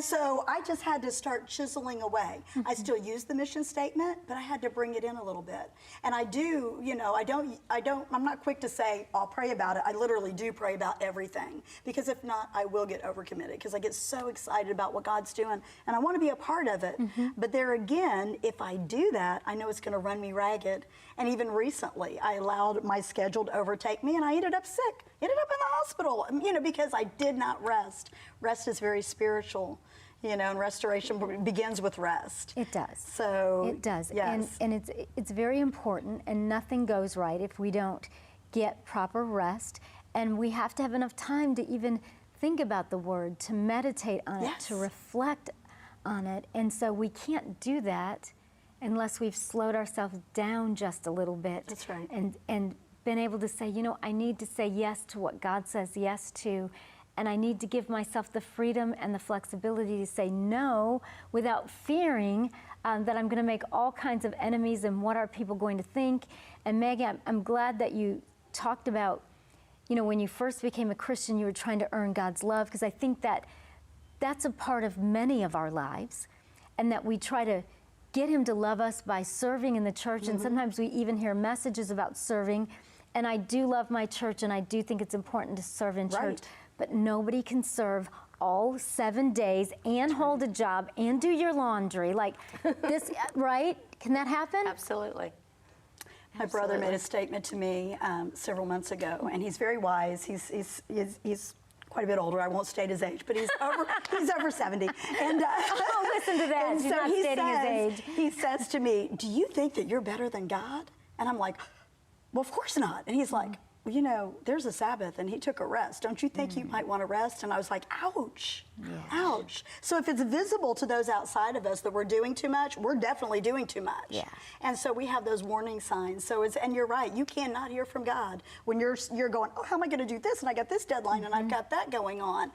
So I just had to start chiseling away. I still use the mission statement, but I had to bring it in a little bit. And I do, I'm not quick to say, I'll pray about it. I literally do pray about everything, because if not, I will get overcommitted, because I get so excited about what God's doing and I want to be a part of it. But there again, if I do that, I know it's going to run me ragged. And even recently, I allowed my schedule to overtake me and I ended up sick, ended up in the hospital, because I did not rest. Rest is very spiritual. And restoration begins with rest. It does. So it does. Yes. And it's very important, and nothing goes right if we don't get proper rest. And we have to have enough time to even think about the Word, to meditate on it, to reflect on it. And so we can't do that unless we've slowed ourselves down just a little bit. That's right. And been able to say, I need to say yes to what God says yes to. And I need to give myself the freedom and the flexibility to say no without fearing that I'm going to make all kinds of enemies and what are people going to think. And Maggie, I'm glad that you talked about, when you first became a Christian, you were trying to earn God's love, because I think that that's a part of many of our lives, and that we try to get Him to love us by serving in the church. And sometimes we even hear messages about serving. And I do love my church, and I do think it's important to serve in church. But nobody can serve all 7 days and hold a job and do your laundry like this, right? Can that happen? Absolutely. My brother made a statement to me several months ago, and he's very wise. He's quite a bit older. I won't state his age, but he's over 70. And oh, listen to that. He's not stating his age. He says to me, "Do you think that you're better than God?" And I'm like, "Well, of course not." And he's like, "Well, there's a Sabbath and He took a rest. Don't you think you might want to rest?" And I was like, ouch, ouch. So if it's visible to those outside of us that we're doing too much, we're definitely doing too much. Yeah. And so we have those warning signs. So and you're right, you cannot hear from God when you're going, oh, how am I going to do this? And I got this deadline and I've got that going on.